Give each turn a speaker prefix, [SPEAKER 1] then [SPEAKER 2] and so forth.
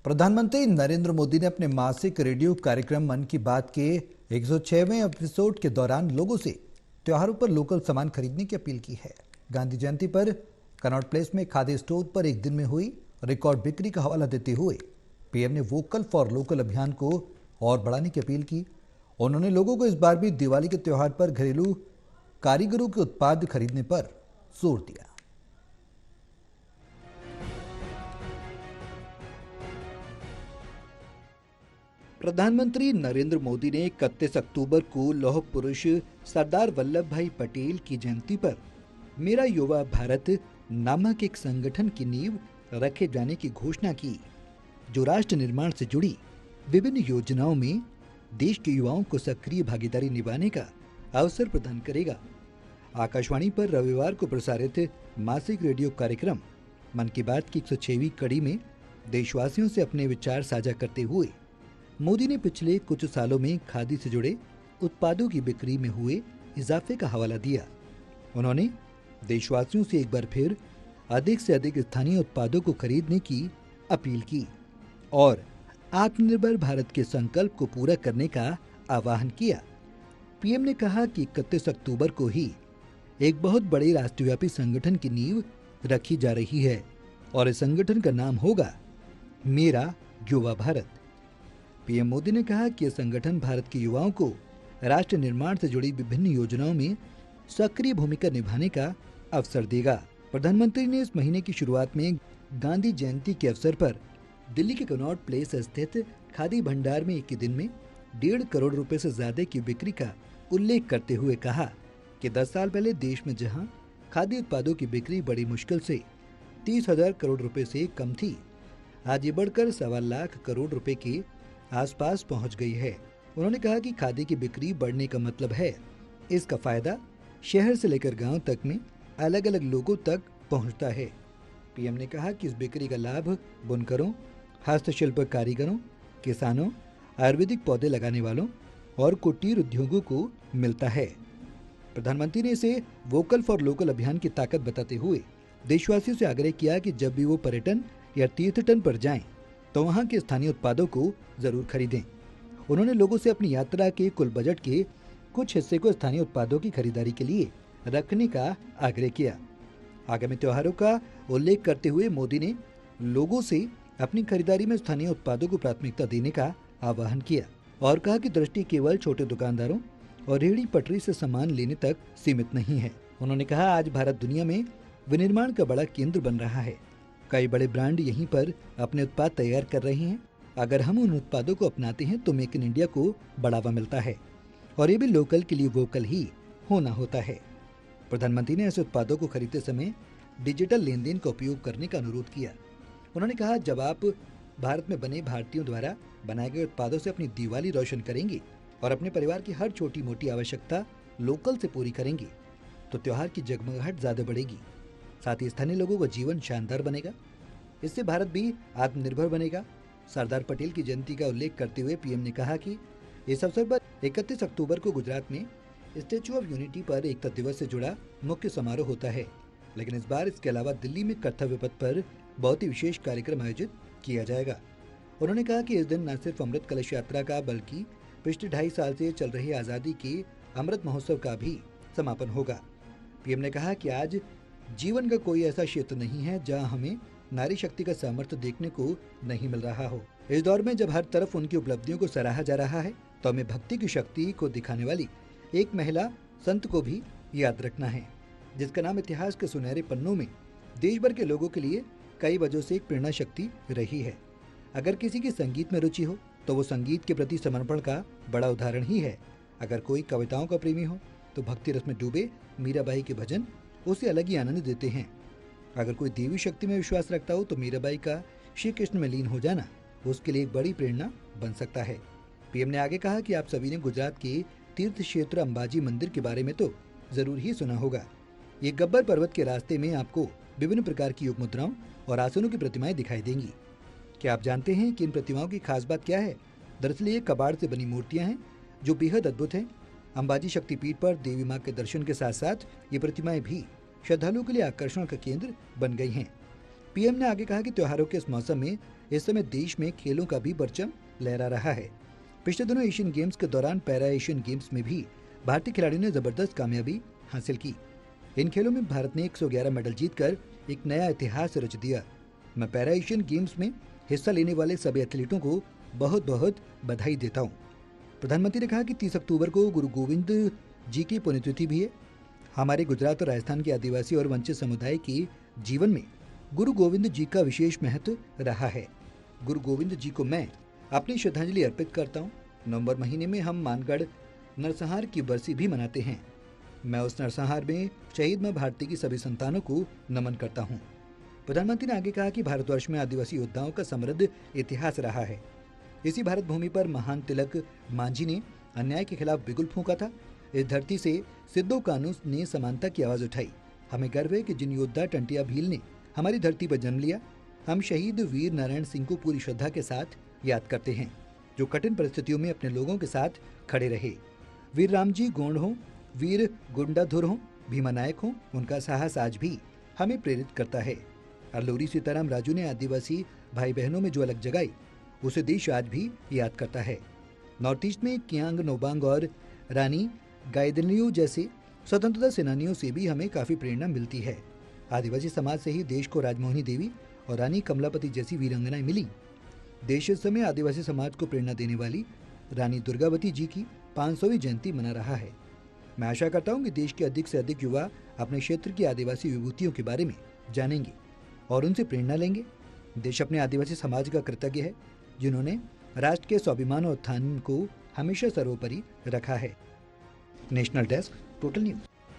[SPEAKER 1] प्रधानमंत्री नरेंद्र मोदी ने अपने मासिक रेडियो कार्यक्रम मन की बात के 106वें एपिसोड के दौरान लोगों से त्योहारों पर लोकल सामान खरीदने की अपील की है। गांधी जयंती पर कनॉट प्लेस में खादी स्टोर पर एक दिन में हुई रिकॉर्ड बिक्री का हवाला देते हुए पीएम ने वोकल फॉर लोकल अभियान को और बढ़ाने की अपील की। उन्होंने लोगों को इस बार भी दिवाली के त्योहार पर घरेलू कारीगरों के उत्पाद खरीदने पर जोर दिया। प्रधानमंत्री नरेंद्र मोदी ने 31 अक्टूबर को लौह पुरुष सरदार वल्लभ भाई पटेल की जयंती पर मेरा युवा भारत नामक एक संगठन की नींव रखे जाने की घोषणा की, जो राष्ट्र निर्माण से जुड़ी विभिन्न योजनाओं में देश के युवाओं को सक्रिय भागीदारी निभाने का अवसर प्रदान करेगा। आकाशवाणी पर रविवार को प्रसारित मासिक रेडियो कार्यक्रम मन की बात की 106वीं कड़ी में देशवासियों से अपने विचार साझा करते हुए मोदी ने पिछले कुछ सालों में खादी से जुड़े उत्पादों की बिक्री में हुए इजाफे का हवाला दिया। उन्होंने देशवासियों से एक बार फिर अधिक से अधिक स्थानीय उत्पादों को खरीदने की अपील की और आत्मनिर्भर भारत के संकल्प को पूरा करने का आह्वान किया। पीएम ने कहा कि 31 अक्टूबर को ही एक बहुत बड़े राष्ट्रव्यापी संगठन की नींव रखी जा रही है और इस संगठन का नाम होगा मेरा युवा भारत। पीएम मोदी ने कहा कि यह संगठन भारत के युवाओं को राष्ट्र निर्माण से जुड़ी विभिन्न योजनाओं में सक्रिय भूमिका निभाने का अवसर देगा। प्रधानमंत्री ने इस महीने की शुरुआत में गांधी जयंती के अवसर पर दिल्ली के कनॉट प्लेस स्थित खादी भंडार में एक ही दिन में 1.5 करोड़ रुपए से ज्यादा की बिक्री का उल्लेख करते हुए कहा कि 10 साल पहले देश में जहां खादी उत्पादों की बिक्री बड़ी मुश्किल से 30,000 करोड़ रुपए से कम थी, आज ये बढ़कर 1.25 लाख करोड़ रुपए के आसपास पहुंच गई है। उन्होंने कहा कि खादी की बिक्री बढ़ने का मतलब है इसका फायदा शहर से लेकर गांव तक में अलग अलग लोगों तक पहुंचता है। पीएम ने कहा कि इस बिक्री का लाभ बुनकरों, हस्तशिल्प कारीगरों, किसानों, आयुर्वेदिक पौधे लगाने वालों और कुटीर उद्योगों को मिलता है। प्रधानमंत्री ने इसे वोकल फॉर लोकल अभियान की ताकत बताते हुए देशवासियों से आग्रह किया कि जब भी वो पर्यटन या तीर्थटन पर जाएं तो वहां के स्थानीय उत्पादों को जरूर खरीदें। उन्होंने लोगों से अपनी यात्रा के कुल बजट के कुछ हिस्से को स्थानीय उत्पादों की खरीदारी के लिए रखने का आग्रह किया। आगामी त्योहारों का उल्लेख करते हुए मोदी ने लोगों से अपनी खरीदारी में स्थानीय उत्पादों को प्राथमिकता देने का आह्वान किया और कहा कि दृष्टि केवल छोटे दुकानदारों और रेहड़ी पटरी से सामान लेने तक सीमित नहीं है। उन्होंने कहा, आज भारत दुनिया में विनिर्माण का बड़ा केंद्र बन रहा है। कई बड़े ब्रांड यहीं पर अपने उत्पाद तैयार कर रहे हैं। अगर हम उन उत्पादों को अपनाते हैं तो मेक इन इंडिया को बढ़ावा मिलता है और ये भी लोकल के लिए वोकल ही होना होता है। प्रधानमंत्री ने ऐसे उत्पादों को खरीदते समय डिजिटल लेन देन का उपयोग करने का अनुरोध किया। उन्होंने कहा, जब आप भारत में बने भारतीयों द्वारा बनाए गए उत्पादों से अपनी दिवाली रोशन करेंगे और अपने परिवार की हर छोटी मोटी आवश्यकता लोकल से पूरी करेंगे तो त्योहार की जगमगाहट ज्यादा बढ़ेगी। साथ ही स्थानीय लोगों का जीवन शानदार बनेगा। इससे भारत भी आत्मनिर्भर बनेगा। सरदार पटेल की जयंती का उल्लेख करते हुए पीएम ने कहा कि इस अवसर पर 31 अक्टूबर को गुजरात में स्टैच्यू ऑफ यूनिटी पर एकता दिवस से जुड़ा मुख्य समारोह होता है, लेकिन इस बार इसके अलावा दिल्ली में कर्तव्य पथ पर बहुत ही विशेष कार्यक्रम आयोजित किया जाएगा। उन्होंने कहा कि इस दिन न सिर्फ अमृत कलश यात्रा का बल्कि पिछले 2.5 साल से चल रहे आज़ादी के अमृत महोत्सव का भी समापन होगा। पीएम ने कहा कि आज जीवन का कोई ऐसा क्षेत्र नहीं है जहां हमें नारी शक्ति का सामर्थ्य देखने को नहीं मिल रहा हो। इस दौर में जब हर तरफ उनकी उपलब्धियों को सराहा जा रहा है तो हमें भक्ति की शक्ति को दिखाने वाली एक महिला संत को भी याद रखना है, जिसका नाम इतिहास के सुनहरे पन्नों में देश भर के लोगों के लिए कई वजहों से एक प्रेरणा शक्ति रही है। अगर किसी की संगीत में रुचि हो तो वो संगीत के प्रति समर्पण का बड़ा उदाहरण ही है। अगर कोई कविताओं का प्रेमी हो तो भक्ति रस में डूबे मीराबाई के भजन उसे अलग ही आनंद देते हैं। अगर कोई देवी शक्ति में विश्वास रखता हो तो मीराबाई का श्री कृष्ण में लीन हो जाना उसके लिए एक बड़ी प्रेरणा बन सकता है। पीएम ने आगे कहा कि आप सभी ने गुजरात के तीर्थ क्षेत्र अंबाजी मंदिर के बारे में तो जरूर ही सुना होगा। ये गब्बर पर्वत के रास्ते में आपको विभिन्न प्रकार की योग मुद्राओं और आसनों की प्रतिमाएं दिखाई देंगी। क्या आप जानते हैं कि इन प्रतिमाओं की खास बात क्या है? दरअसल ये कबाड़ से बनी मूर्तियां हैं जो बेहद अद्भुत हैं। अंबाजी शक्तिपीठ पर देवी मां के दर्शन के साथ साथ ये प्रतिमाएं भी श्रद्धालुओं के लिए आकर्षण का केंद्र बन गई हैं। पीएम ने आगे कहा कि त्योहारों के इस मौसम में इस समय देश में खेलों का भी परचम लहरा रहा है। पिछले दिनों एशियन गेम्स के दौरान पैरा एशियन गेम्स में भी भारतीय खिलाड़ियों ने जबरदस्त कामयाबी हासिल की। इन खेलों में भारत ने 111 मेडल जीतकर एक नया इतिहास रच दिया। मैं पैरा एशियन गेम्स में हिस्सा लेने वाले सभी एथलीटों को बहुत बहुत बधाई देता हूँ। प्रधानमंत्री ने कहा कि 30 अक्टूबर को गुरु गोविंद जी की पुण्यतिथि भी है। हमारे गुजरात और राजस्थान के आदिवासी और वंचित समुदाय के जीवन में गुरु गोविंद जी का विशेष महत्व रहा है। गुरु गोविंद जी को मैं अपनी श्रद्धांजलि अर्पित करता हूँ। नवंबर महीने में हम मानगढ़ नरसंहार की बरसी भी मनाते हैं। मैं उस नरसंहार में शहीद मां भारती की सभी संतानों को नमन करता हूँ। प्रधानमंत्री ने आगे कहा कि भारतवर्ष में आदिवासी योद्धाओं का समृद्ध इतिहास रहा है। इसी भारत भूमि पर महान तिलक मांझी ने अन्याय के खिलाफ बिगुल फूंका था। इस धरती से सिद्धो कानू ने समानता की आवाज उठाई। हमें गर्व है कि जिन योद्धा टंटिया भील ने हमारी धरती पर जन्म लिया, हम शहीद वीर नारायण सिंह को पूरी श्रद्धा के साथ याद करते हैं, जो कठिन परिस्थितियों में अपने लोगों के साथ खड़े रहे। वीर रामजी गोंड हो, वीर गुंडाधुर हो, भीमा नायक हो, उनका साहस आज भी हमें प्रेरित करता है। अल्लूरी सीताराम राजू ने आदिवासी भाई बहनों में जो अलग जगाई, उसे देश आज भी याद करता है। नॉर्थ ईस्ट में कियांग नोबांग और रानी गाइदलियो जैसे स्वतंत्रता सेनानियों से भी हमें काफी प्रेरणा मिलती है। आदिवासी समाज से ही देश को राजमोहिनी देवी और रानी कमलापति जैसी वीरांगनाएं मिली। देश इस समय आदिवासी समाज को प्रेरणा देने वाली रानी दुर्गावती जी की 500वीं जयंती मना रहा है। मैं आशा करता हूं कि देश के अधिक से अधिक युवा अपने क्षेत्र की आदिवासी विभूतियों के बारे में जानेंगे और उनसे प्रेरणा लेंगे। देश अपने आदिवासी समाज का कृतज्ञ है, जिन्होंने राष्ट्र के स्वाभिमान और उत्थान को हमेशा सर्वोपरि रखा है। National desk, total news.